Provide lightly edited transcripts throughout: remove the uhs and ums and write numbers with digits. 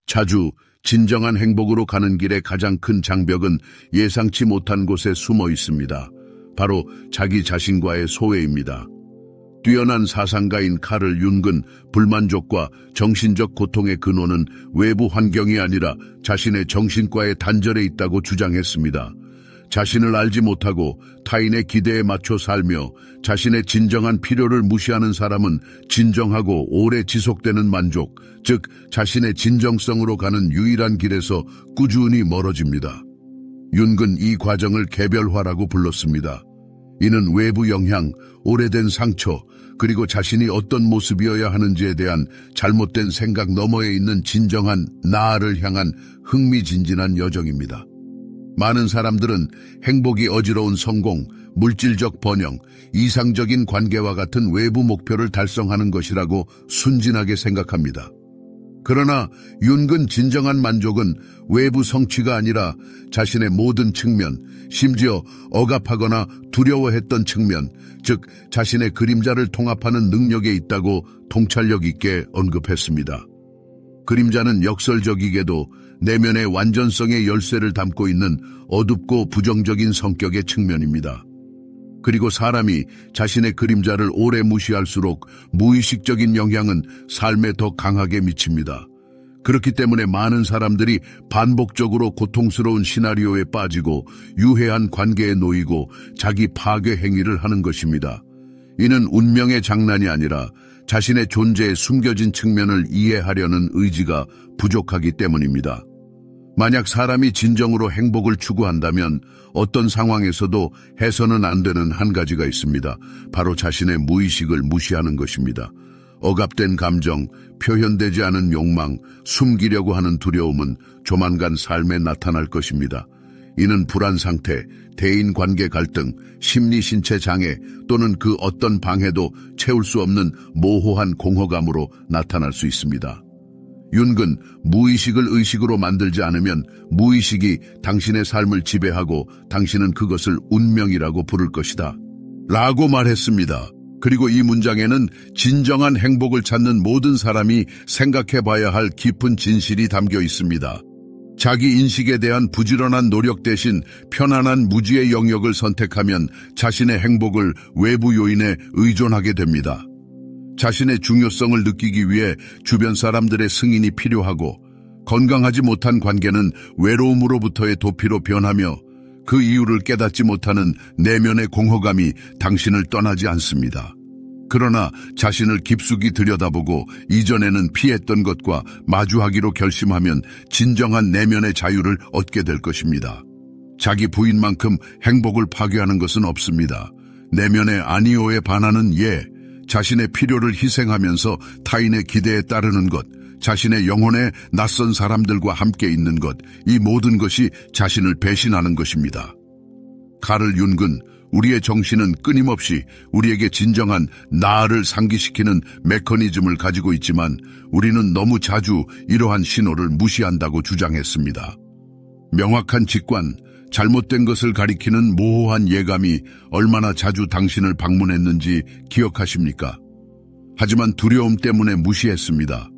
자주 진정한 행복으로 가는 길의 가장 큰 장벽은 예상치 못한 곳에 숨어 있습니다. 바로 자기 자신과의 소외입니다. 뛰어난 사상가인 카를 융은 불만족과 정신적 고통의 근원은 외부 환경이 아니라 자신의 정신과의 단절에 있다고 주장했습니다. 자신을 알지 못하고 타인의 기대에 맞춰 살며 자신의 진정한 필요를 무시하는 사람은 진정하고 오래 지속되는 만족, 즉 자신의 진정성으로 가는 유일한 길에서 꾸준히 멀어집니다. 융은 이 과정을 개별화라고 불렀습니다. 이는 외부 영향, 오래된 상처, 그리고 자신이 어떤 모습이어야 하는지에 대한 잘못된 생각 너머에 있는 진정한 나를 향한 흥미진진한 여정입니다. 많은 사람들은 행복이 어지러운 성공, 물질적 번영, 이상적인 관계와 같은 외부 목표를 달성하는 것이라고 순진하게 생각합니다. 그러나 융은 진정한 만족은 외부 성취가 아니라 자신의 모든 측면, 심지어 억압하거나 두려워했던 측면, 즉 자신의 그림자를 통합하는 능력에 있다고 통찰력 있게 언급했습니다. 그림자는 역설적이게도 내면의 완전성의 열쇠를 담고 있는 어둡고 부정적인 성격의 측면입니다. 그리고 사람이 자신의 그림자를 오래 무시할수록 무의식적인 영향은 삶에 더 강하게 미칩니다. 그렇기 때문에 많은 사람들이 반복적으로 고통스러운 시나리오에 빠지고 유해한 관계에 놓이고 자기 파괴 행위를 하는 것입니다. 이는 운명의 장난이 아니라 자신의 존재의 숨겨진 측면을 이해하려는 의지가 부족하기 때문입니다. 만약 사람이 진정으로 행복을 추구한다면 어떤 상황에서도 해서는 안 되는 한 가지가 있습니다. 바로 자신의 무의식을 무시하는 것입니다. 억압된 감정, 표현되지 않은 욕망, 숨기려고 하는 두려움은 조만간 삶에 나타날 것입니다. 이는 불안 상태, 대인관계 갈등, 심리-신체 장애 또는 그 어떤 방해도 채울 수 없는 모호한 공허감으로 나타날 수 있습니다. 융은 무의식을 의식으로 만들지 않으면 무의식이 당신의 삶을 지배하고 당신은 그것을 운명이라고 부를 것이다 라고 말했습니다. 그리고 이 문장에는 진정한 행복을 찾는 모든 사람이 생각해봐야 할 깊은 진실이 담겨 있습니다. 자기 인식에 대한 부지런한 노력 대신 편안한 무지의 영역을 선택하면 자신의 행복을 외부 요인에 의존하게 됩니다. 자신의 중요성을 느끼기 위해 주변 사람들의 승인이 필요하고 건강하지 못한 관계는 외로움으로부터의 도피로 변하며 그 이유를 깨닫지 못하는 내면의 공허감이 당신을 떠나지 않습니다. 그러나 자신을 깊숙이 들여다보고 이전에는 피했던 것과 마주하기로 결심하면 진정한 내면의 자유를 얻게 될 것입니다. 자기 부인만큼 행복을 파괴하는 것은 없습니다. 내면의 아니오에 반하는 예, 자신의 필요를 희생하면서 타인의 기대에 따르는 것, 자신의 영혼에 낯선 사람들과 함께 있는 것, 이 모든 것이 자신을 배신하는 것입니다. 카를 융은 우리의 정신은 끊임없이 우리에게 진정한 나를 상기시키는 메커니즘을 가지고 있지만 우리는 너무 자주 이러한 신호를 무시한다고 주장했습니다. 명확한 직관, 잘못된 것을 가리키는 모호한 예감이 얼마나 자주 당신을 방문했는지 기억하십니까? 하지만 두려움 때문에 무시했습니다.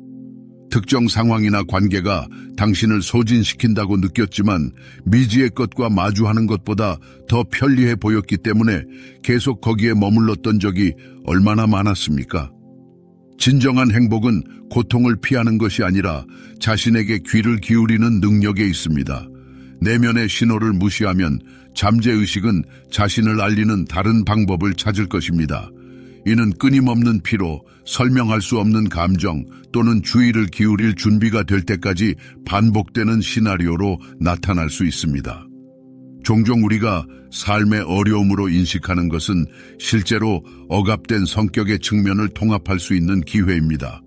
특정 상황이나 관계가 당신을 소진시킨다고 느꼈지만 미지의 것과 마주하는 것보다 더 편리해 보였기 때문에 계속 거기에 머물렀던 적이 얼마나 많았습니까? 진정한 행복은 고통을 피하는 것이 아니라 자신에게 귀를 기울이는 능력에 있습니다. 내면의 신호를 무시하면 잠재의식은 자신을 알리는 다른 방법을 찾을 것입니다. 이는 끊임없는 피로, 설명할 수 없는 감정 또는 주의를 기울일 준비가 될 때까지 반복되는 시나리오로 나타날 수 있습니다. 종종 우리가 삶의 어려움으로 인식하는 것은 실제로 억압된 성격의 측면을 통합할 수 있는 기회입니다.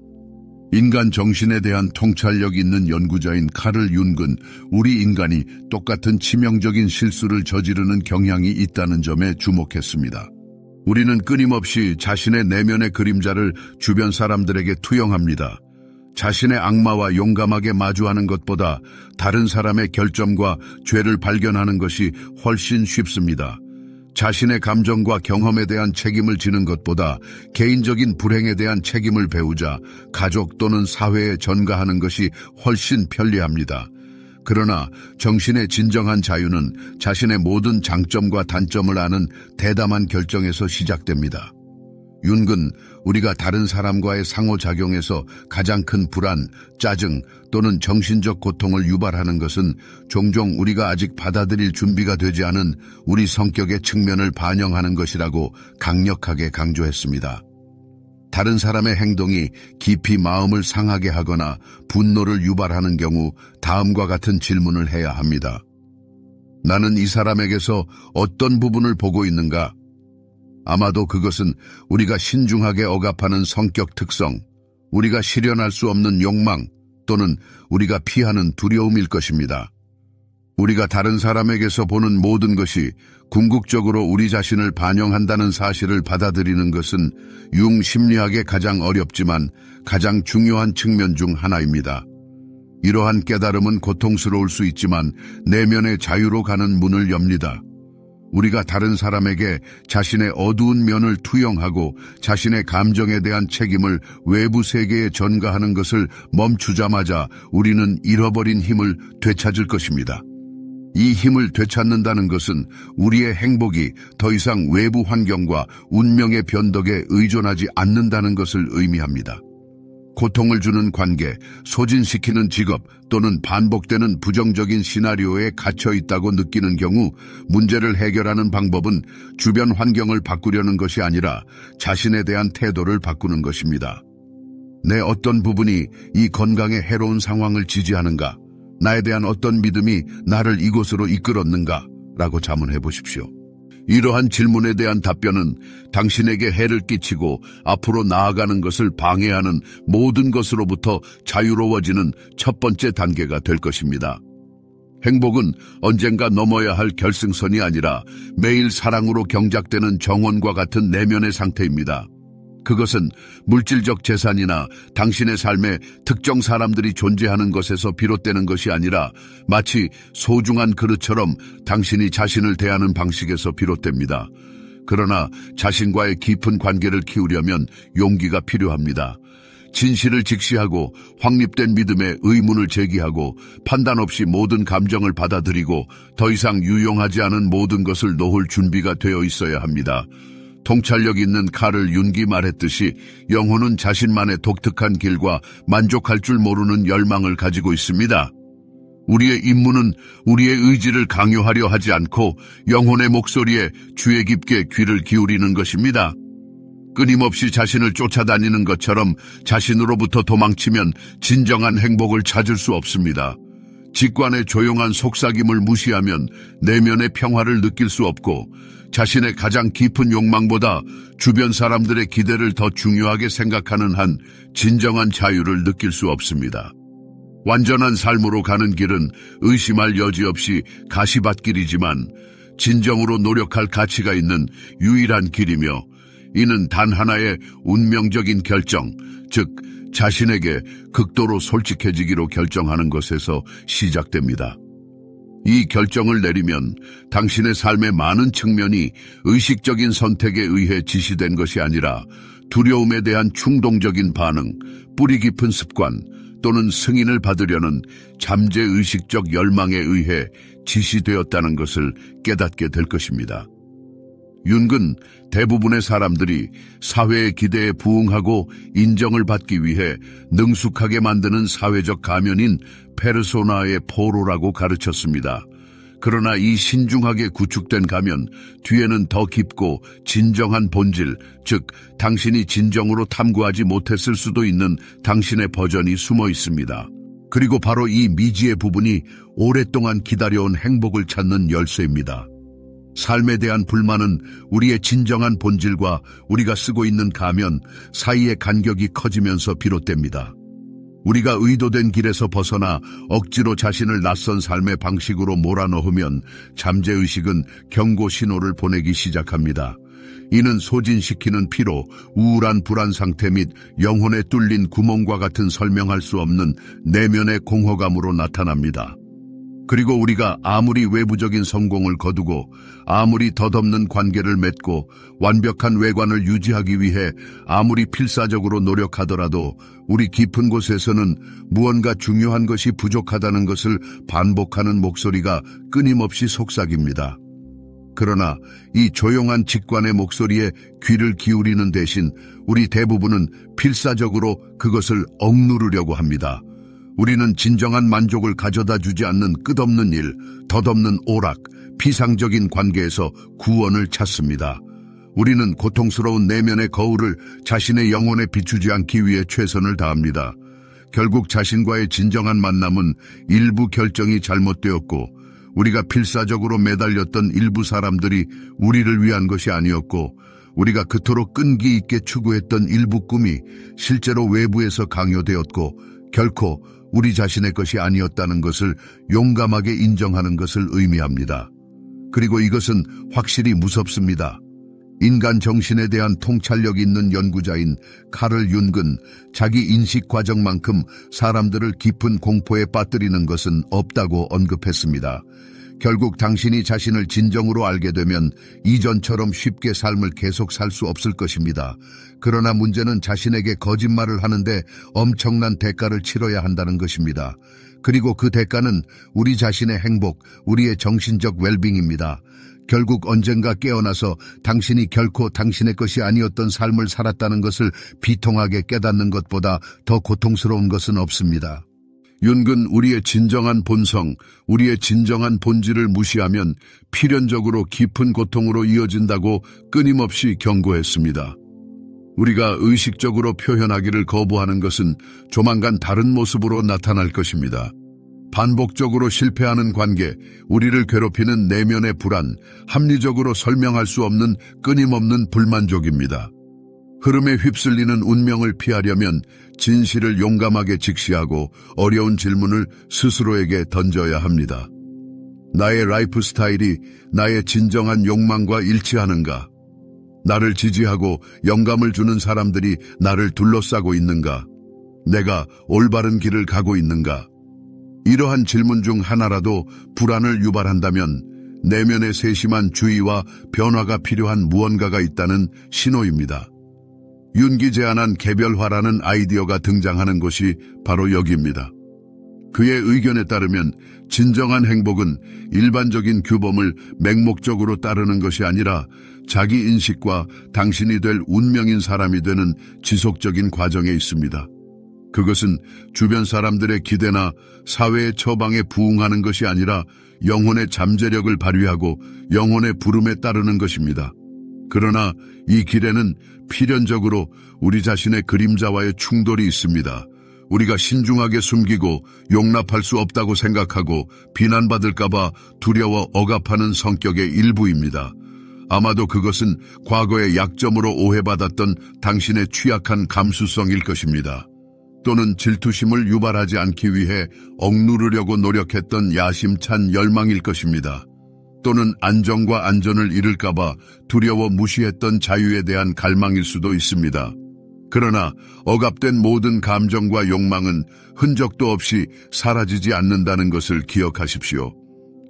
인간 정신에 대한 통찰력 있는 연구자인 카를 융은 우리 인간이 똑같은 치명적인 실수를 저지르는 경향이 있다는 점에 주목했습니다. 우리는 끊임없이 자신의 내면의 그림자를 주변 사람들에게 투영합니다. 자신의 악마와 용감하게 마주하는 것보다 다른 사람의 결점과 죄를 발견하는 것이 훨씬 쉽습니다. 자신의 감정과 경험에 대한 책임을 지는 것보다 개인적인 불행에 대한 책임을 배우자 가족 또는 사회에 전가하는 것이 훨씬 편리합니다. 그러나 정신의 진정한 자유는 자신의 모든 장점과 단점을 아는 대담한 결정에서 시작됩니다. 윤근, 우리가 다른 사람과의 상호작용에서 가장 큰 불안, 짜증 또는 정신적 고통을 유발하는 것은 종종 우리가 아직 받아들일 준비가 되지 않은 우리 성격의 측면을 반영하는 것이라고 강력하게 강조했습니다. 다른 사람의 행동이 깊이 마음을 상하게 하거나 분노를 유발하는 경우 다음과 같은 질문을 해야 합니다. 나는 이 사람에게서 어떤 부분을 보고 있는가? 아마도 그것은 우리가 신중하게 억압하는 성격 특성, 우리가 실현할 수 없는 욕망 또는 우리가 피하는 두려움일 것입니다. 우리가 다른 사람에게서 보는 모든 것이 궁극적으로 우리 자신을 반영한다는 사실을 받아들이는 것은 융 심리학의 가장 어렵지만 가장 중요한 측면 중 하나입니다. 이러한 깨달음은 고통스러울 수 있지만 내면의 자유로 가는 문을 엽니다. 우리가 다른 사람에게 자신의 어두운 면을 투영하고 자신의 감정에 대한 책임을 외부 세계에 전가하는 것을 멈추자마자 우리는 잃어버린 힘을 되찾을 것입니다. 이 힘을 되찾는다는 것은 우리의 행복이 더 이상 외부 환경과 운명의 변덕에 의존하지 않는다는 것을 의미합니다. 고통을 주는 관계, 소진시키는 직업 또는 반복되는 부정적인 시나리오에 갇혀 있다고 느끼는 경우 문제를 해결하는 방법은 주변 환경을 바꾸려는 것이 아니라 자신에 대한 태도를 바꾸는 것입니다. 내 어떤 부분이 이 건강에 해로운 상황을 지지하는가? 나에 대한 어떤 믿음이 나를 이곳으로 이끌었는가? 라고 자문해 보십시오. 이러한 질문에 대한 답변은 당신에게 해를 끼치고 앞으로 나아가는 것을 방해하는 모든 것으로부터 자유로워지는 첫 번째 단계가 될 것입니다. 행복은 언젠가 넘어야 할 결승선이 아니라 매일 사랑으로 경작되는 정원과 같은 내면의 상태입니다. 그것은 물질적 재산이나 당신의 삶에 특정 사람들이 존재하는 것에서 비롯되는 것이 아니라 마치 소중한 그릇처럼 당신이 자신을 대하는 방식에서 비롯됩니다. 그러나 자신과의 깊은 관계를 키우려면 용기가 필요합니다. 진실을 직시하고 확립된 믿음에 의문을 제기하고 판단 없이 모든 감정을 받아들이고 더 이상 유용하지 않은 모든 것을 놓을 준비가 되어 있어야 합니다. 통찰력 있는 카를 윤기 말했듯이 영혼은 자신만의 독특한 길과 만족할 줄 모르는 열망을 가지고 있습니다. 우리의 임무는 우리의 의지를 강요하려 하지 않고 영혼의 목소리에 주의 깊게 귀를 기울이는 것입니다. 끊임없이 자신을 쫓아다니는 것처럼 자신으로부터 도망치면 진정한 행복을 찾을 수 없습니다. 직관의 조용한 속삭임을 무시하면 내면의 평화를 느낄 수 없고 자신의 가장 깊은 욕망보다 주변 사람들의 기대를 더 중요하게 생각하는 한 진정한 자유를 느낄 수 없습니다. 완전한 삶으로 가는 길은 의심할 여지 없이 가시밭길이지만 진정으로 노력할 가치가 있는 유일한 길이며 이는 단 하나의 운명적인 결정, 즉 자신에게 극도로 솔직해지기로 결정하는 것에서 시작됩니다. 이 결정을 내리면 당신의 삶의 많은 측면이 의식적인 선택에 의해 지시된 것이 아니라 두려움에 대한 충동적인 반응, 뿌리 깊은 습관 또는 승인을 받으려는 잠재의식적 열망에 의해 지시되었다는 것을 깨닫게 될 것입니다. 윤근, 대부분의 사람들이 사회의 기대에 부응하고 인정을 받기 위해 능숙하게 만드는 사회적 가면인 페르소나의 포로라고 가르쳤습니다. 그러나 이 신중하게 구축된 가면 뒤에는 더 깊고 진정한 본질, 즉 당신이 진정으로 탐구하지 못했을 수도 있는 당신의 버전이 숨어 있습니다. 그리고 바로 이 미지의 부분이 오랫동안 기다려온 행복을 찾는 열쇠입니다. 삶에 대한 불만은 우리의 진정한 본질과 우리가 쓰고 있는 가면 사이의 간격이 커지면서 비롯됩니다. 우리가 의도된 길에서 벗어나 억지로 자신을 낯선 삶의 방식으로 몰아넣으면 잠재의식은 경고 신호를 보내기 시작합니다. 이는 소진시키는 피로, 우울한 불안 상태 및 영혼에 뚫린 구멍과 같은 설명할 수 없는 내면의 공허감으로 나타납니다. 그리고 우리가 아무리 외부적인 성공을 거두고 아무리 덧없는 관계를 맺고 완벽한 외관을 유지하기 위해 아무리 필사적으로 노력하더라도 우리 깊은 곳에서는 무언가 중요한 것이 부족하다는 것을 반복하는 목소리가 끊임없이 속삭입니다. 그러나 이 조용한 직관의 목소리에 귀를 기울이는 대신 우리 대부분은 필사적으로 그것을 억누르려고 합니다. 우리는 진정한 만족을 가져다 주지 않는 끝없는 일, 덧없는 오락, 피상적인 관계에서 구원을 찾습니다. 우리는 고통스러운 내면의 거울을 자신의 영혼에 비추지 않기 위해 최선을 다합니다. 결국 자신과의 진정한 만남은 일부 결정이 잘못되었고 우리가 필사적으로 매달렸던 일부 사람들이 우리를 위한 것이 아니었고 우리가 그토록 끈기 있게 추구했던 일부 꿈이 실제로 외부에서 강요되었고 결코 우리 자신의 것이 아니었다는 것을 용감하게 인정하는 것을 의미합니다. 그리고 이것은 확실히 무섭습니다. 인간 정신에 대한 통찰력 있는 연구자인 카를 융은 자기 인식 과정만큼 사람들을 깊은 공포에 빠뜨리는 것은 없다고 언급했습니다. 결국 당신이 자신을 진정으로 알게 되면 이전처럼 쉽게 삶을 계속 살 수 없을 것입니다. 그러나 문제는 자신에게 거짓말을 하는데 엄청난 대가를 치러야 한다는 것입니다. 그리고 그 대가는 우리 자신의 행복, 우리의 정신적 웰빙입니다. 결국 언젠가 깨어나서 당신이 결코 당신의 것이 아니었던 삶을 살았다는 것을 비통하게 깨닫는 것보다 더 고통스러운 것은 없습니다. 융은 우리의 진정한 본성, 우리의 진정한 본질을 무시하면 필연적으로 깊은 고통으로 이어진다고 끊임없이 경고했습니다. 우리가 의식적으로 표현하기를 거부하는 것은 조만간 다른 모습으로 나타날 것입니다. 반복적으로 실패하는 관계, 우리를 괴롭히는 내면의 불안, 합리적으로 설명할 수 없는 끊임없는 불만족입니다. 흐름에 휩쓸리는 운명을 피하려면 진실을 용감하게 직시하고 어려운 질문을 스스로에게 던져야 합니다. 나의 라이프 스타일이 나의 진정한 욕망과 일치하는가? 나를 지지하고 영감을 주는 사람들이 나를 둘러싸고 있는가? 내가 올바른 길을 가고 있는가? 이러한 질문 중 하나라도 불안을 유발한다면 내면의 세심한 주의와 변화가 필요한 무언가가 있다는 신호입니다. 융이 제안한 개별화라는 아이디어가 등장하는 곳이 바로 여기입니다. 그의 의견에 따르면 진정한 행복은 일반적인 규범을 맹목적으로 따르는 것이 아니라 자기 인식과 당신이 될 운명인 사람이 되는 지속적인 과정에 있습니다. 그것은 주변 사람들의 기대나 사회의 처방에 부응하는 것이 아니라 영혼의 잠재력을 발휘하고 영혼의 부름에 따르는 것입니다. 그러나 이 길에는 필연적으로 우리 자신의 그림자와의 충돌이 있습니다. 우리가 신중하게 숨기고 용납할 수 없다고 생각하고 비난받을까봐 두려워 억압하는 성격의 일부입니다. 아마도 그것은 과거의 약점으로 오해받았던 당신의 취약한 감수성일 것입니다. 또는 질투심을 유발하지 않기 위해 억누르려고 노력했던 야심찬 열망일 것입니다. 또는 안정과 안전을 잃을까봐 두려워 무시했던 자유에 대한 갈망일 수도 있습니다. 그러나 억압된 모든 감정과 욕망은 흔적도 없이 사라지지 않는다는 것을 기억하십시오.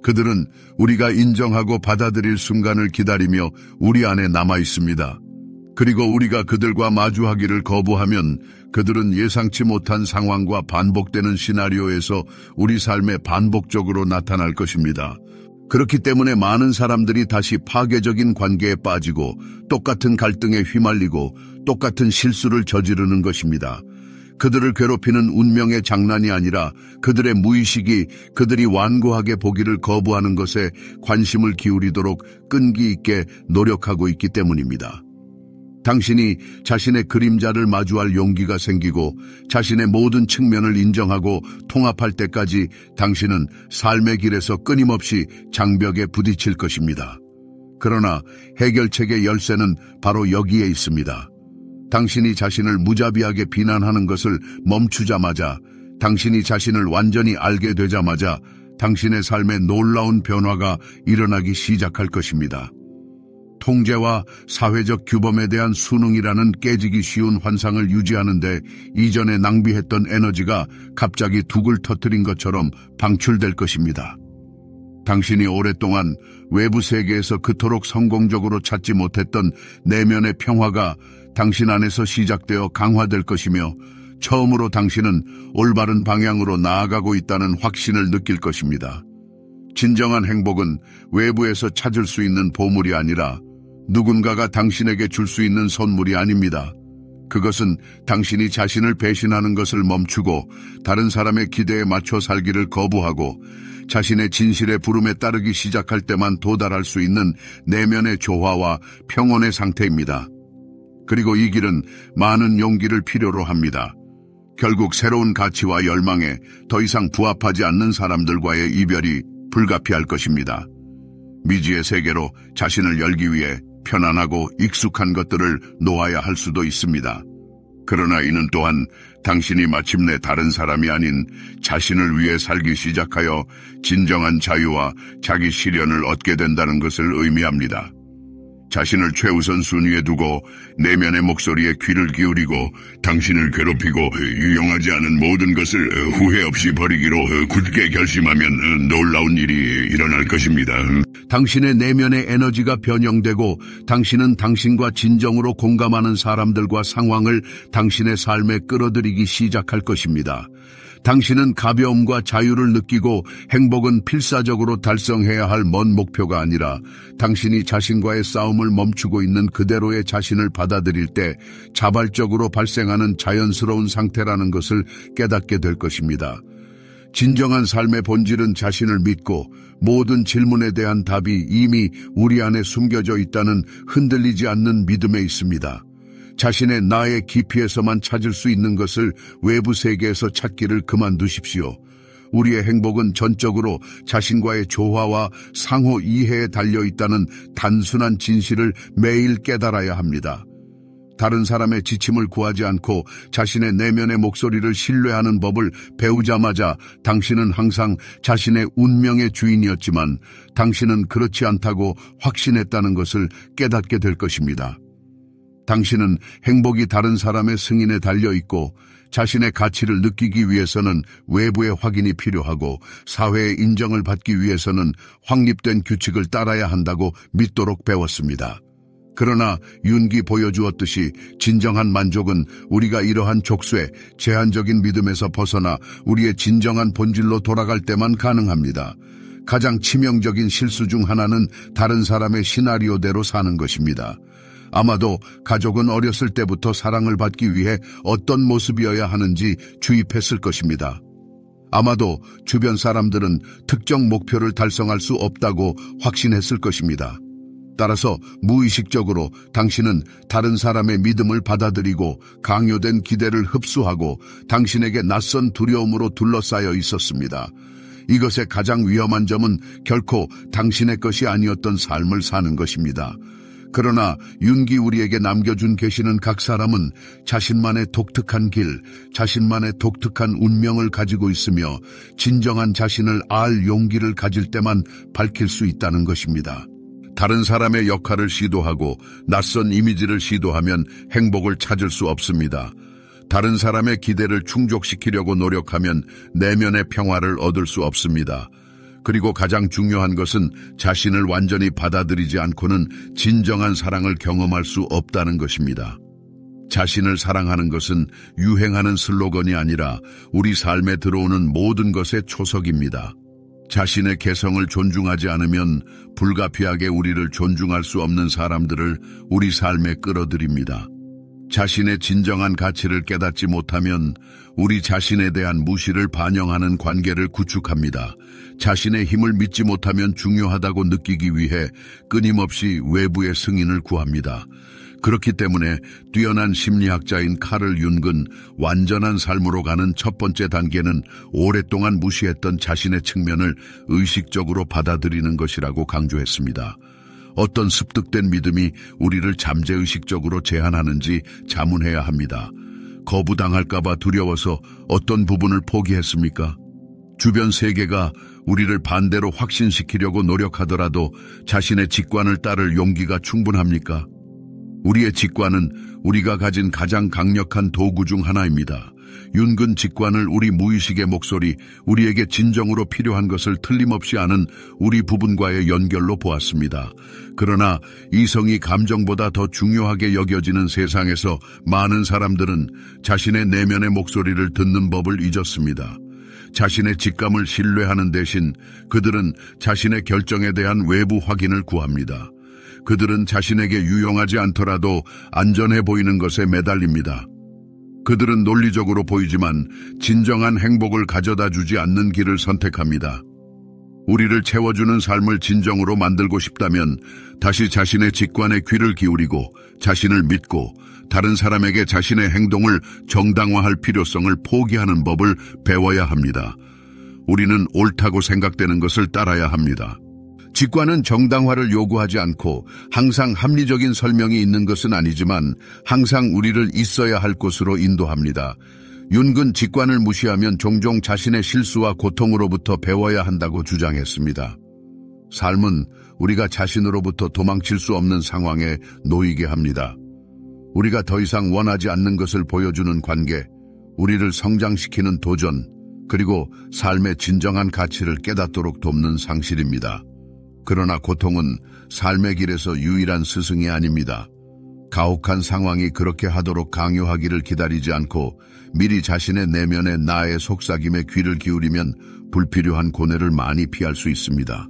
그들은 우리가 인정하고 받아들일 순간을 기다리며 우리 안에 남아 있습니다. 그리고 우리가 그들과 마주하기를 거부하면 그들은 예상치 못한 상황과 반복되는 시나리오에서 우리 삶에 반복적으로 나타날 것입니다. 그렇기 때문에 많은 사람들이 다시 파괴적인 관계에 빠지고 똑같은 갈등에 휘말리고 똑같은 실수를 저지르는 것입니다. 그들을 괴롭히는 운명의 장난이 아니라 그들의 무의식이 그들이 완고하게 보기를 거부하는 것에 관심을 기울이도록 끈기 있게 노력하고 있기 때문입니다. 당신이 자신의 그림자를 마주할 용기가 생기고 자신의 모든 측면을 인정하고 통합할 때까지 당신은 삶의 길에서 끊임없이 장벽에 부딪힐 것입니다. 그러나 해결책의 열쇠는 바로 여기에 있습니다. 당신이 자신을 무자비하게 비난하는 것을 멈추자마자, 당신이 자신을 완전히 알게 되자마자 당신의 삶에 놀라운 변화가 일어나기 시작할 것입니다. 통제와 사회적 규범에 대한 순응이라는 깨지기 쉬운 환상을 유지하는데 이전에 낭비했던 에너지가 갑자기 둑을 터뜨린 것처럼 방출될 것입니다. 당신이 오랫동안 외부 세계에서 그토록 성공적으로 찾지 못했던 내면의 평화가 당신 안에서 시작되어 강화될 것이며 처음으로 당신은 올바른 방향으로 나아가고 있다는 확신을 느낄 것입니다. 진정한 행복은 외부에서 찾을 수 있는 보물이 아니라 누군가가 당신에게 줄 수 있는 선물이 아닙니다. 그것은 당신이 자신을 배신하는 것을 멈추고 다른 사람의 기대에 맞춰 살기를 거부하고 자신의 진실의 부름에 따르기 시작할 때만 도달할 수 있는 내면의 조화와 평온의 상태입니다. 그리고 이 길은 많은 용기를 필요로 합니다. 결국 새로운 가치와 열망에 더 이상 부합하지 않는 사람들과의 이별이 불가피할 것입니다. 미지의 세계로 자신을 열기 위해 편안하고 익숙한 것들을 놓아야 할 수도 있습니다. 그러나 이는 또한 당신이 마침내 다른 사람이 아닌 자신을 위해 살기 시작하여 진정한 자유와 자기 실현을 얻게 된다는 것을 의미합니다. 자신을 최우선 순위에 두고 내면의 목소리에 귀를 기울이고 당신을 괴롭히고 유용하지 않은 모든 것을 후회 없이 버리기로 굳게 결심하면 놀라운 일이 일어날 것입니다. 당신의 내면의 에너지가 변형되고 당신은 당신과 진정으로 공감하는 사람들과 상황을 당신의 삶에 끌어들이기 시작할 것입니다. 당신은 가벼움과 자유를 느끼고 행복은 필사적으로 달성해야 할 먼 목표가 아니라 당신이 자신과의 싸움을 멈추고 있는 그대로의 자신을 받아들일 때 자발적으로 발생하는 자연스러운 상태라는 것을 깨닫게 될 것입니다. 진정한 삶의 본질은 자신을 믿고 모든 질문에 대한 답이 이미 우리 안에 숨겨져 있다는 흔들리지 않는 믿음에 있습니다. 자신의 나의 깊이에서만 찾을 수 있는 것을 외부 세계에서 찾기를 그만두십시오. 우리의 행복은 전적으로 자신과의 조화와 상호 이해에 달려있다는 단순한 진실을 매일 깨달아야 합니다. 다른 사람의 지침을 구하지 않고 자신의 내면의 목소리를 신뢰하는 법을 배우자마자 당신은 항상 자신의 운명의 주인이었지만 당신은 그렇지 않다고 확신했다는 것을 깨닫게 될 것입니다. 당신은 행복이 다른 사람의 승인에 달려있고 자신의 가치를 느끼기 위해서는 외부의 확인이 필요하고 사회의 인정을 받기 위해서는 확립된 규칙을 따라야 한다고 믿도록 배웠습니다. 그러나 윤기 보여주었듯이 진정한 만족은 우리가 이러한 족쇄, 제한적인 믿음에서 벗어나 우리의 진정한 본질로 돌아갈 때만 가능합니다. 가장 치명적인 실수 중 하나는 다른 사람의 시나리오대로 사는 것입니다. 아마도 가족은 어렸을 때부터 사랑을 받기 위해 어떤 모습이어야 하는지 주입했을 것입니다. 아마도 주변 사람들은 특정 목표를 달성할 수 없다고 확신했을 것입니다. 따라서 무의식적으로 당신은 다른 사람의 믿음을 받아들이고 강요된 기대를 흡수하고 당신에게 낯선 두려움으로 둘러싸여 있었습니다. 이것의 가장 위험한 점은 결코 당신의 것이 아니었던 삶을 사는 것입니다. 그러나 윤기 우리에게 남겨준 계시는 각 사람은 자신만의 독특한 길, 자신만의 독특한 운명을 가지고 있으며 진정한 자신을 알 용기를 가질 때만 밝힐 수 있다는 것입니다. 다른 사람의 역할을 시도하고 낯선 이미지를 시도하면 행복을 찾을 수 없습니다. 다른 사람의 기대를 충족시키려고 노력하면 내면의 평화를 얻을 수 없습니다. 그리고 가장 중요한 것은 자신을 완전히 받아들이지 않고는 진정한 사랑을 경험할 수 없다는 것입니다. 자신을 사랑하는 것은 유행하는 슬로건이 아니라 우리 삶에 들어오는 모든 것의 초석입니다. 자신의 개성을 존중하지 않으면 불가피하게 우리를 존중할 수 없는 사람들을 우리 삶에 끌어들입니다. 자신의 진정한 가치를 깨닫지 못하면 우리 자신에 대한 무시를 반영하는 관계를 구축합니다. 자신의 힘을 믿지 못하면 중요하다고 느끼기 위해 끊임없이 외부의 승인을 구합니다. 그렇기 때문에 뛰어난 심리학자인 카를 융은 완전한 삶으로 가는 첫 번째 단계는 오랫동안 무시했던 자신의 측면을 의식적으로 받아들이는 것이라고 강조했습니다. 어떤 습득된 믿음이 우리를 잠재의식적으로 제한하는지 자문해야 합니다. 거부당할까봐 두려워서 어떤 부분을 포기했습니까? 주변 세계가 우리를 반대로 확신시키려고 노력하더라도 자신의 직관을 따를 용기가 충분합니까? 우리의 직관은 우리가 가진 가장 강력한 도구 중 하나입니다. 윤근 직관을 우리 무의식의 목소리, 우리에게 진정으로 필요한 것을 틀림없이 아는 우리 부분과의 연결로 보았습니다. 그러나 이성이 감정보다 더 중요하게 여겨지는 세상에서 많은 사람들은 자신의 내면의 목소리를 듣는 법을 잊었습니다. 자신의 직감을 신뢰하는 대신 그들은 자신의 결정에 대한 외부 확인을 구합니다. 그들은 자신에게 유용하지 않더라도 안전해 보이는 것에 매달립니다. 그들은 논리적으로 보이지만 진정한 행복을 가져다 주지 않는 길을 선택합니다. 우리를 채워주는 삶을 진정으로 만들고 싶다면 다시 자신의 직관에 귀를 기울이고 자신을 믿고 다른 사람에게 자신의 행동을 정당화할 필요성을 포기하는 법을 배워야 합니다. 우리는 옳다고 생각되는 것을 따라야 합니다. 직관은 정당화를 요구하지 않고 항상 합리적인 설명이 있는 것은 아니지만 항상 우리를 있어야 할 곳으로 인도합니다. 윤근 직관을 무시하면 종종 자신의 실수와 고통으로부터 배워야 한다고 주장했습니다. 삶은 우리가 자신으로부터 도망칠 수 없는 상황에 놓이게 합니다. 우리가 더 이상 원하지 않는 것을 보여주는 관계, 우리를 성장시키는 도전, 그리고 삶의 진정한 가치를 깨닫도록 돕는 상실입니다. 그러나 고통은 삶의 길에서 유일한 스승이 아닙니다. 가혹한 상황이 그렇게 하도록 강요하기를 기다리지 않고 미리 자신의 내면의 나의 속삭임에 귀를 기울이면 불필요한 고뇌를 많이 피할 수 있습니다.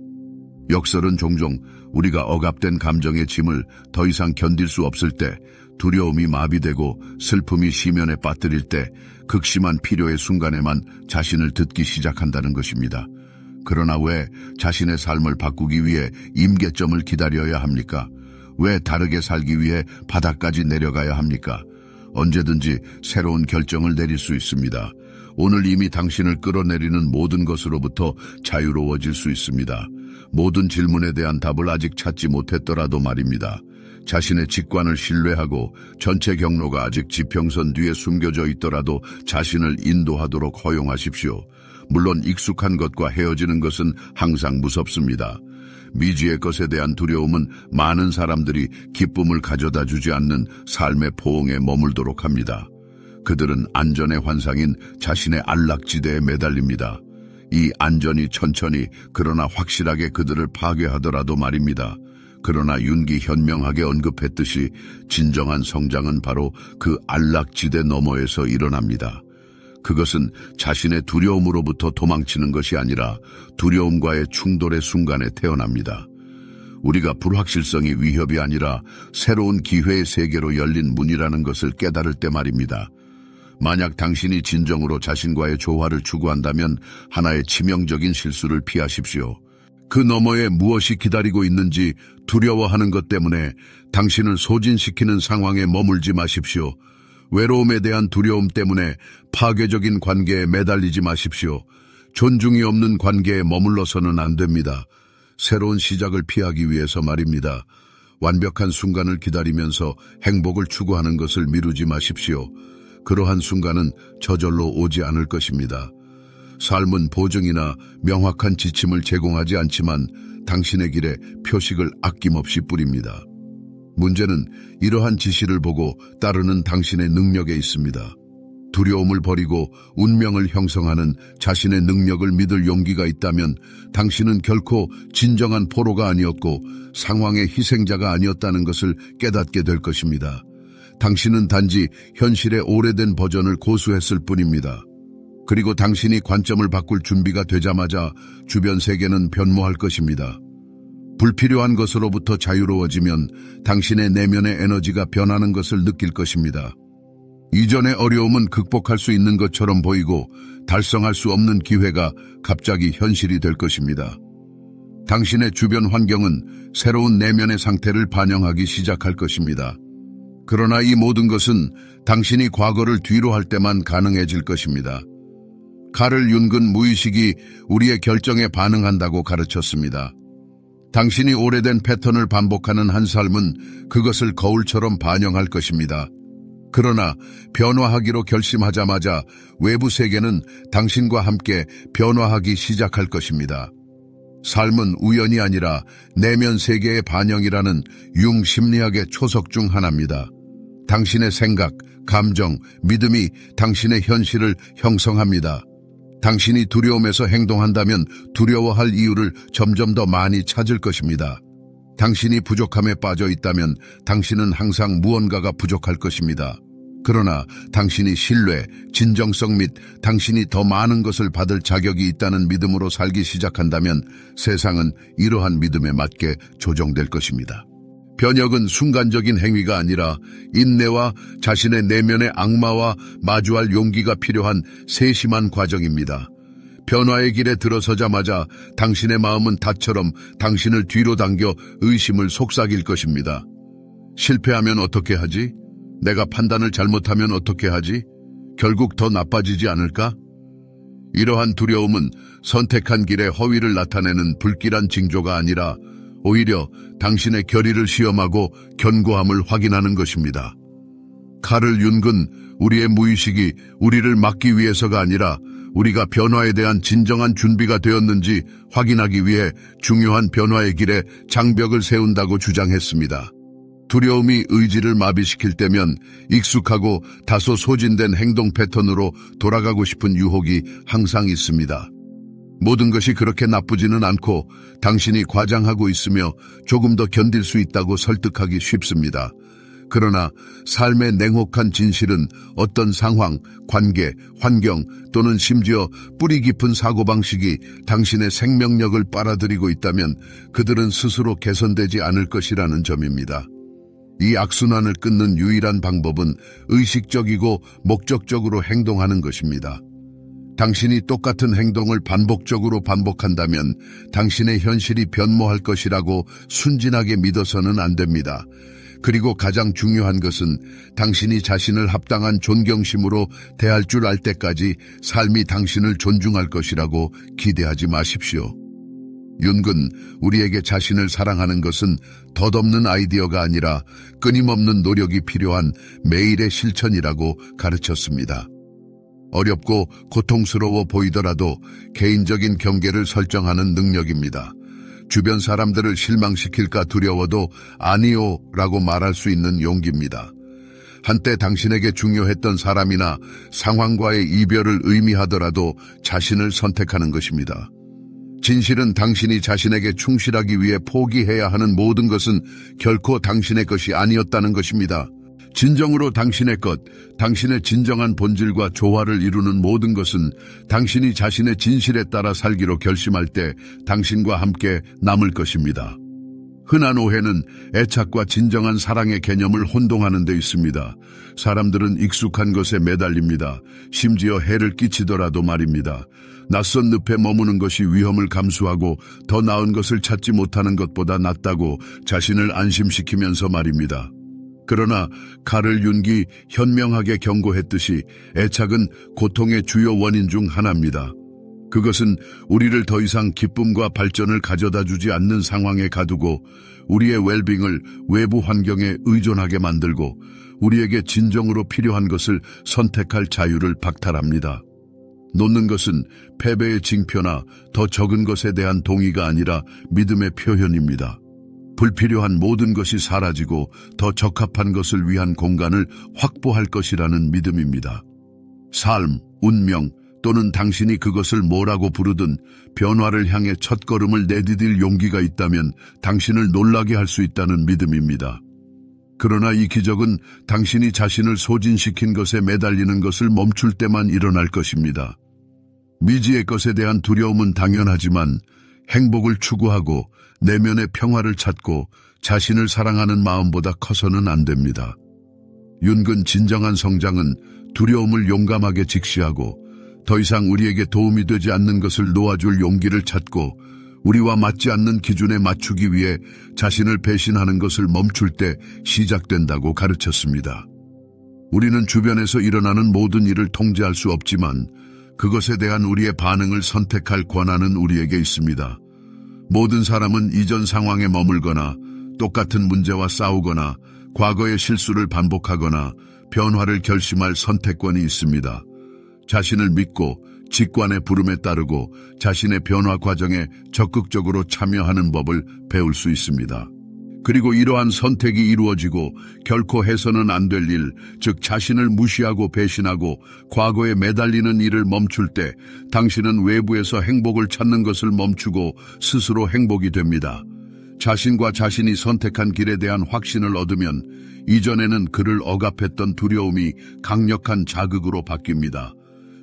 역설은 종종 우리가 억압된 감정의 짐을 더 이상 견딜 수 없을 때, 두려움이 마비되고 슬픔이 심연에 빠뜨릴 때 극심한 필요의 순간에만 자신을 듣기 시작한다는 것입니다. 그러나 왜 자신의 삶을 바꾸기 위해 임계점을 기다려야 합니까? 왜 다르게 살기 위해 바닥까지 내려가야 합니까? 언제든지 새로운 결정을 내릴 수 있습니다. 오늘 이미 당신을 끌어내리는 모든 것으로부터 자유로워질 수 있습니다. 모든 질문에 대한 답을 아직 찾지 못했더라도 말입니다. 자신의 직관을 신뢰하고 전체 경로가 아직 지평선 뒤에 숨겨져 있더라도 자신을 인도하도록 허용하십시오. 물론 익숙한 것과 헤어지는 것은 항상 무섭습니다. 미지의 것에 대한 두려움은 많은 사람들이 기쁨을 가져다 주지 않는 삶의 포옹에 머물도록 합니다. 그들은 안전의 환상인 자신의 안락지대에 매달립니다. 이 안전이 천천히 그러나 확실하게 그들을 파괴하더라도 말입니다. 그러나 윤기 현명하게 언급했듯이 진정한 성장은 바로 그 안락지대 너머에서 일어납니다. 그것은 자신의 두려움으로부터 도망치는 것이 아니라 두려움과의 충돌의 순간에 태어납니다. 우리가 불확실성이 위협이 아니라 새로운 기회의 세계로 열린 문이라는 것을 깨달을 때 말입니다. 만약 당신이 진정으로 자신과의 조화를 추구한다면 하나의 치명적인 실수를 피하십시오. 그 너머에 무엇이 기다리고 있는지 두려워하는 것 때문에 당신을 소진시키는 상황에 머물지 마십시오. 외로움에 대한 두려움 때문에 파괴적인 관계에 매달리지 마십시오. 존중이 없는 관계에 머물러서는 안 됩니다. 새로운 시작을 피하기 위해서 말입니다. 완벽한 순간을 기다리면서 행복을 추구하는 것을 미루지 마십시오. 그러한 순간은 저절로 오지 않을 것입니다. 삶은 보증이나 명확한 지침을 제공하지 않지만 당신의 길에 표식을 아낌없이 뿌립니다. 문제는 이러한 지시를 보고 따르는 당신의 능력에 있습니다. 두려움을 버리고 운명을 형성하는 자신의 능력을 믿을 용기가 있다면 당신은 결코 진정한 포로가 아니었고 상황의 희생자가 아니었다는 것을 깨닫게 될 것입니다. 당신은 단지 현실의 오래된 버전을 고수했을 뿐입니다. 그리고 당신이 관점을 바꿀 준비가 되자마자 주변 세계는 변모할 것입니다. 불필요한 것으로부터 자유로워지면 당신의 내면의 에너지가 변하는 것을 느낄 것입니다. 이전의 어려움은 극복할 수 있는 것처럼 보이고 달성할 수 없는 기회가 갑자기 현실이 될 것입니다. 당신의 주변 환경은 새로운 내면의 상태를 반영하기 시작할 것입니다. 그러나 이 모든 것은 당신이 과거를 뒤로 할 때만 가능해질 것입니다. 카를 윤근 무의식이 우리의 결정에 반응한다고 가르쳤습니다. 당신이 오래된 패턴을 반복하는 한 삶은 그것을 거울처럼 반영할 것입니다. 그러나 변화하기로 결심하자마자 외부 세계는 당신과 함께 변화하기 시작할 것입니다. 삶은 우연이 아니라 내면 세계의 반영이라는 융 심리학의 초석 중 하나입니다. 당신의 생각, 감정, 믿음이 당신의 현실을 형성합니다. 당신이 두려움에서 행동한다면 두려워할 이유를 점점 더 많이 찾을 것입니다. 당신이 부족함에 빠져 있다면 당신은 항상 무언가가 부족할 것입니다. 그러나 당신이 신뢰, 진정성 및 당신이 더 많은 것을 받을 자격이 있다는 믿음으로 살기 시작한다면 세상은 이러한 믿음에 맞게 조정될 것입니다. 변혁은 순간적인 행위가 아니라 인내와 자신의 내면의 악마와 마주할 용기가 필요한 세심한 과정입니다. 변화의 길에 들어서자마자 당신의 마음은 닷처럼 당신을 뒤로 당겨 의심을 속삭일 것입니다. 실패하면 어떻게 하지? 내가 판단을 잘못하면 어떻게 하지? 결국 더 나빠지지 않을까? 이러한 두려움은 선택한 길에 허위를 나타내는 불길한 징조가 아니라 오히려 당신의 결의를 시험하고 견고함을 확인하는 것입니다. 카를 융은 우리의 무의식이 우리를 막기 위해서가 아니라 우리가 변화에 대한 진정한 준비가 되었는지 확인하기 위해 중요한 변화의 길에 장벽을 세운다고 주장했습니다. 두려움이 의지를 마비시킬 때면 익숙하고 다소 소진된 행동 패턴으로 돌아가고 싶은 유혹이 항상 있습니다. 모든 것이 그렇게 나쁘지는 않고 당신이 과장하고 있으며 조금 더 견딜 수 있다고 설득하기 쉽습니다. 그러나 삶의 냉혹한 진실은 어떤 상황, 관계, 환경 또는 심지어 뿌리 깊은 사고방식이 당신의 생명력을 빨아들이고 있다면 그들은 스스로 개선되지 않을 것이라는 점입니다. 이 악순환을 끊는 유일한 방법은 의식적이고 목적적으로 행동하는 것입니다. 당신이 똑같은 행동을 반복적으로 반복한다면 당신의 현실이 변모할 것이라고 순진하게 믿어서는 안 됩니다. 그리고 가장 중요한 것은 당신이 자신을 합당한 존경심으로 대할 줄 알 때까지 삶이 당신을 존중할 것이라고 기대하지 마십시오. 융은 우리에게 자신을 사랑하는 것은 덧없는 아이디어가 아니라 끊임없는 노력이 필요한 매일의 실천이라고 가르쳤습니다. 어렵고 고통스러워 보이더라도 개인적인 경계를 설정하는 능력입니다. 주변 사람들을 실망시킬까 두려워도 아니요 라고 말할 수 있는 용기입니다. 한때 당신에게 중요했던 사람이나 상황과의 이별을 의미하더라도 자신을 선택하는 것입니다. 진실은 당신이 자신에게 충실하기 위해 포기해야 하는 모든 것은 결코 당신의 것이 아니었다는 것입니다. 진정으로 당신의 것, 당신의 진정한 본질과 조화를 이루는 모든 것은 당신이 자신의 진실에 따라 살기로 결심할 때 당신과 함께 남을 것입니다. 흔한 오해는 애착과 진정한 사랑의 개념을 혼동하는 데 있습니다. 사람들은 익숙한 것에 매달립니다. 심지어 해를 끼치더라도 말입니다. 낯선 늪에 머무는 것이 위험을 감수하고 더 나은 것을 찾지 못하는 것보다 낫다고 자신을 안심시키면서 말입니다. 그러나 카를 융이 현명하게 경고했듯이 애착은 고통의 주요 원인 중 하나입니다. 그것은 우리를 더 이상 기쁨과 발전을 가져다 주지 않는 상황에 가두고 우리의 웰빙을 외부 환경에 의존하게 만들고 우리에게 진정으로 필요한 것을 선택할 자유를 박탈합니다. 놓는 것은 패배의 징표나 더 적은 것에 대한 동의가 아니라 믿음의 표현입니다. 불필요한 모든 것이 사라지고 더 적합한 것을 위한 공간을 확보할 것이라는 믿음입니다. 삶, 운명 또는 당신이 그것을 뭐라고 부르든 변화를 향해 첫걸음을 내디딜 용기가 있다면 당신을 놀라게 할 수 있다는 믿음입니다. 그러나 이 기적은 당신이 자신을 소진시킨 것에 매달리는 것을 멈출 때만 일어날 것입니다. 미지의 것에 대한 두려움은 당연하지만 행복을 추구하고 내면의 평화를 찾고 자신을 사랑하는 마음보다 커서는 안 됩니다. 융은 진정한 성장은 두려움을 용감하게 직시하고 더 이상 우리에게 도움이 되지 않는 것을 놓아줄 용기를 찾고 우리와 맞지 않는 기준에 맞추기 위해 자신을 배신하는 것을 멈출 때 시작된다고 가르쳤습니다. 우리는 주변에서 일어나는 모든 일을 통제할 수 없지만 그것에 대한 우리의 반응을 선택할 권한은 우리에게 있습니다. 모든 사람은 이전 상황에 머물거나 똑같은 문제와 싸우거나 과거의 실수를 반복하거나 변화를 결심할 선택권이 있습니다. 자신을 믿고 직관의 부름에 따르고 자신의 변화 과정에 적극적으로 참여하는 법을 배울 수 있습니다. 그리고 이러한 선택이 이루어지고 결코 해서는 안 될 일, 즉 자신을 무시하고 배신하고 과거에 매달리는 일을 멈출 때 당신은 외부에서 행복을 찾는 것을 멈추고 스스로 행복이 됩니다. 자신과 자신이 선택한 길에 대한 확신을 얻으면 이전에는 그를 억압했던 두려움이 강력한 자극으로 바뀝니다.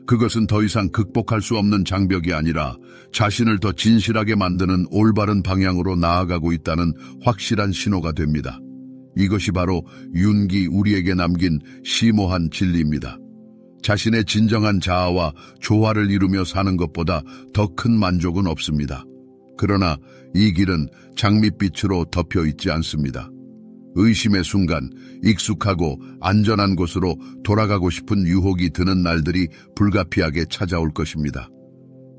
그것은 더 이상 극복할 수 없는 장벽이 아니라 자신을 더 진실하게 만드는 올바른 방향으로 나아가고 있다는 확실한 신호가 됩니다. 이것이 바로 윤기 우리에게 남긴 심오한 진리입니다. 자신의 진정한 자아와 조화를 이루며 사는 것보다 더 큰 만족은 없습니다. 그러나 이 길은 장밋빛으로 덮여 있지 않습니다. 의심의 순간, 익숙하고 안전한 곳으로 돌아가고 싶은 유혹이 드는 날들이 불가피하게 찾아올 것입니다.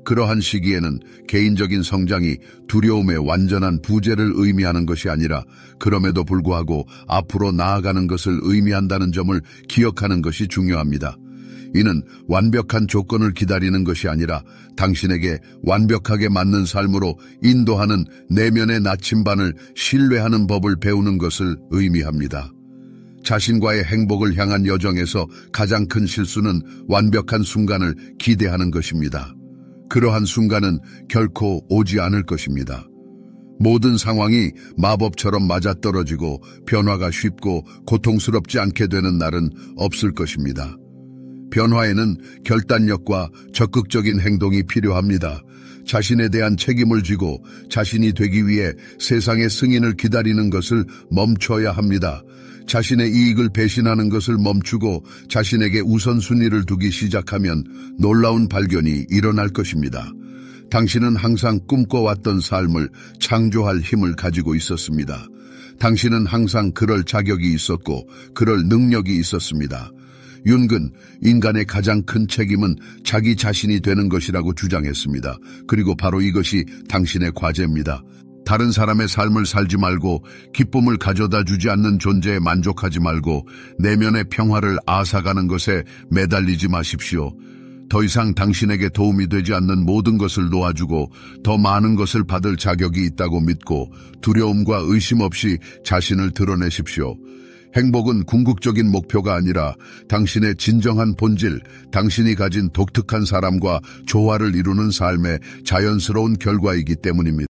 그러한 시기에는 개인적인 성장이 두려움의 완전한 부재를 의미하는 것이 아니라 그럼에도 불구하고 앞으로 나아가는 것을 의미한다는 점을 기억하는 것이 중요합니다. 이는 완벽한 조건을 기다리는 것이 아니라 당신에게 완벽하게 맞는 삶으로 인도하는 내면의 나침반을 신뢰하는 법을 배우는 것을 의미합니다. 자신과의 행복을 향한 여정에서 가장 큰 실수는 완벽한 순간을 기대하는 것입니다. 그러한 순간은 결코 오지 않을 것입니다. 모든 상황이 마법처럼 맞아떨어지고 변화가 쉽고 고통스럽지 않게 되는 날은 없을 것입니다. 변화에는 결단력과 적극적인 행동이 필요합니다. 자신에 대한 책임을 지고 자신이 되기 위해 세상의 승인을 기다리는 것을 멈춰야 합니다. 자신의 이익을 배신하는 것을 멈추고 자신에게 우선순위를 두기 시작하면 놀라운 발견이 일어날 것입니다. 당신은 항상 꿈꿔왔던 삶을 창조할 힘을 가지고 있었습니다. 당신은 항상 그럴 자격이 있었고 그럴 능력이 있었습니다. 윤근, 인간의 가장 큰 책임은 자기 자신이 되는 것이라고 주장했습니다. 그리고 바로 이것이 당신의 과제입니다. 다른 사람의 삶을 살지 말고 기쁨을 가져다 주지 않는 존재에 만족하지 말고 내면의 평화를 앗아가는 것에 매달리지 마십시오. 더 이상 당신에게 도움이 되지 않는 모든 것을 놓아주고 더 많은 것을 받을 자격이 있다고 믿고 두려움과 의심 없이 자신을 드러내십시오. 행복은 궁극적인 목표가 아니라 당신의 진정한 본질, 당신이 가진 독특한 사람과 조화를 이루는 삶의 자연스러운 결과이기 때문입니다.